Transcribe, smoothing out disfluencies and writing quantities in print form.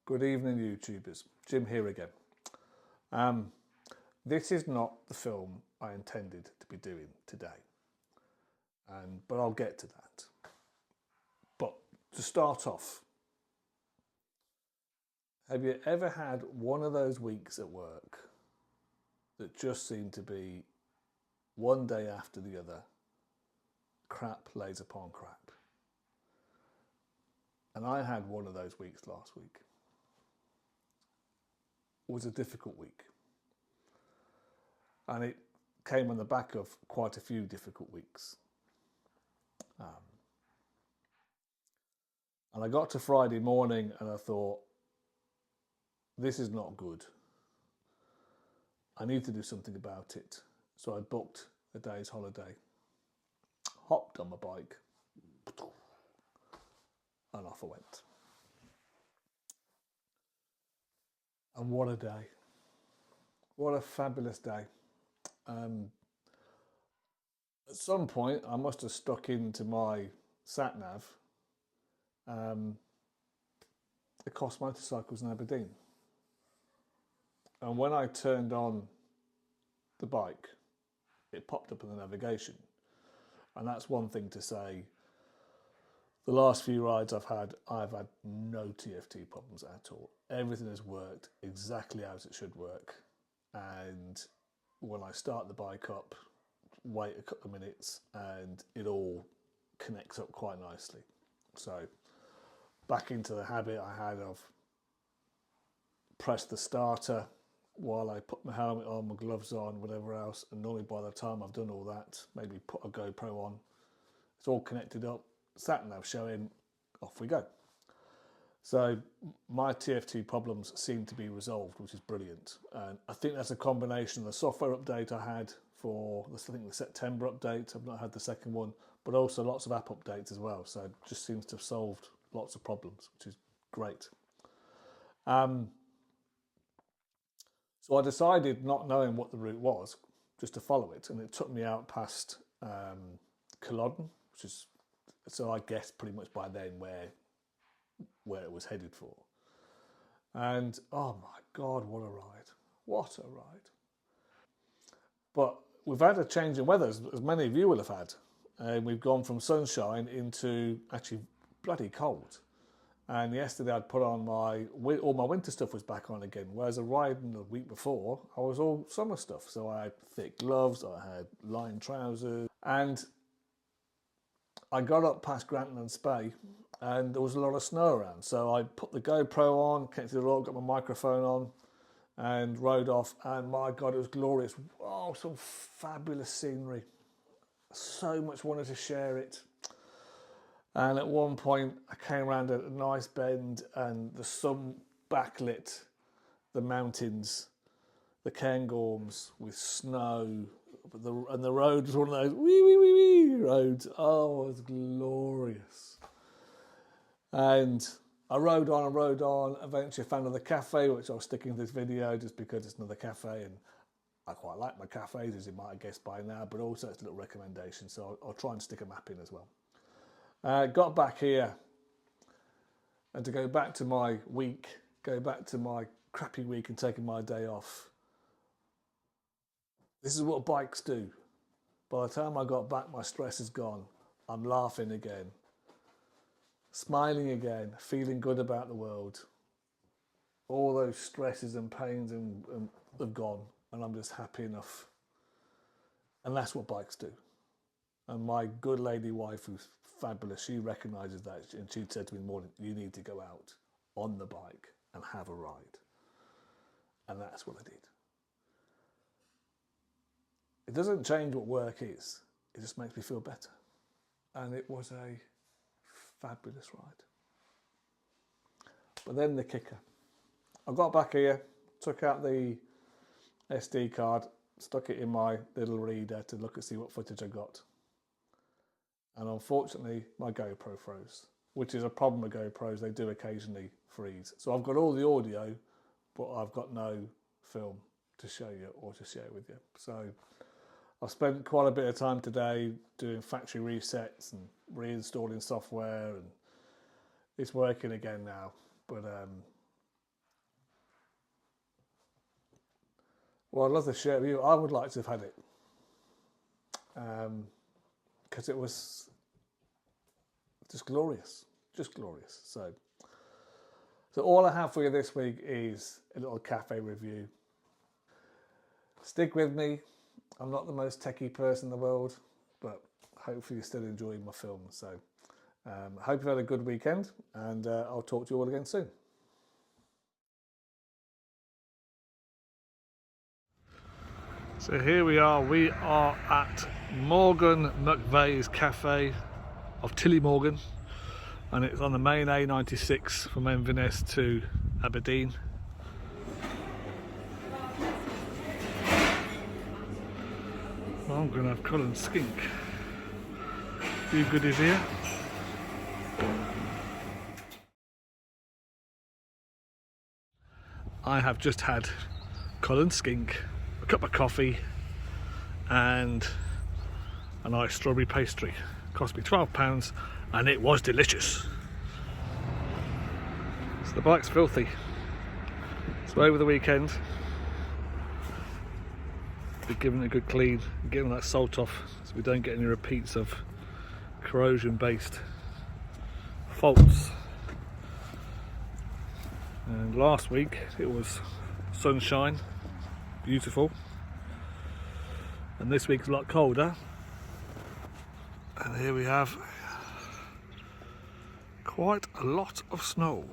Good evening, YouTubers. Jim here again. This is not the film I intended to be doing today, but I'll get to that. But to start off, have you ever had one of those weeks at work that just seemed to be one day after the other, crap lays upon crap? And I had one of those weeks last week. It was a difficult week. And it came on the back of quite a few difficult weeks. And I got to Friday morning and I thought, this is not good. I need to do something about it. So I booked a day's holiday, hopped on my bike, and off I went. And what a day. What a fabulous day. At some point, I must have stuck into my sat nav the Cost Motorcycles in Aberdeen. And when I turned on the bike, it popped up in the navigation. And that's one thing to say. The last few rides I've had no TFT problems at all. Everything has worked exactly as it should work. And when I start the bike up, wait a couple of minutes and it all connects up quite nicely. So back into the habit I had of press the starter while I put my helmet on, my gloves on, whatever else. And normally by the time I've done all that, maybe put a GoPro on, it's all connected up, sat nav showing, off we go. So my TFT problems seem to be resolved, which is brilliant. And I think that's a combination of the software update I had for, I think, the September update. I've not had the second one, but also lots of app updates as well. So it just seems to have solved lots of problems, which is great. So I decided, not knowing what the route was, just to follow it. And it took me out past Culloden, which is, so I guessed pretty much by then where it was headed for. And oh my God, what a ride. What a ride. But we've had a change in weather, as many of you will have had. And we've gone from sunshine into actually bloody cold. And yesterday I'd put on all my winter stuff was back on again. Whereas a riding the week before, I was all summer stuff. So I had thick gloves, I had lined trousers. And I got up past Granton and Spey and there was a lot of snow around. So I put the GoPro on, connected the road, got my microphone on and rode off. And my God, it was glorious. Oh, some fabulous scenery. So much wanted to share it. And at one point I came around a nice bend and the sun backlit the mountains, the Cairngorms with snow. And the road was one of those wee roads. Oh, it was glorious. And I rode on. Eventually found another cafe, which I'll stick into this video just because it's another cafe. And I quite like my cafes, as you might have guessed by now, but also it's a little recommendation. So I'll try and stick a map in as well. Got back here. And to go back to my week, go back to my crappy week and taking my day off. This is what bikes do. By the time I got back, my stress is gone. I'm laughing again, smiling again, feeling good about the world. All those stresses and pains have gone, and I'm just happy enough. And that's what bikes do. And my good lady wife, who's fabulous, she recognises that, and she said to me in the morning, you need to go out on the bike and have a ride. And that's what I did. It doesn't change what work is, it just makes me feel better. And it was a fabulous ride. But then the kicker. I got back here, took out the SD card, stuck it in my little reader to look and see what footage I got. And unfortunately, my GoPro froze, which is a problem with GoPros. They do occasionally freeze. So I've got all the audio, but I've got no film to show you or to share with you. So I've spent quite a bit of time today doing factory resets and reinstalling software, and it's working again now. But Well, I'd love to share with you. I would like to have had it. Because it was just glorious. Just glorious. So all I have for you this week is a little cafe review. Stick with me. I'm not the most techie person in the world, but hopefully you're still enjoying my film. So hope you've had a good weekend, and I'll talk to you all again soon. So here we are at Morgan McVeigh's Cafe of Tilly Morgan, and it's on the main A96 from Inverness to Aberdeen. Well, I'm going to have Colin Skink. A few goodies here. I have just had Colin Skink, a cup of coffee and a nice strawberry pastry. Cost me £12 and it was delicious. So the bike's filthy. So over the weekend, be giving it a good clean, getting that salt off so we don't get any repeats of corrosion based faults. And last week it was sunshine, beautiful, and this week's a lot colder, and here we have quite a lot of snow.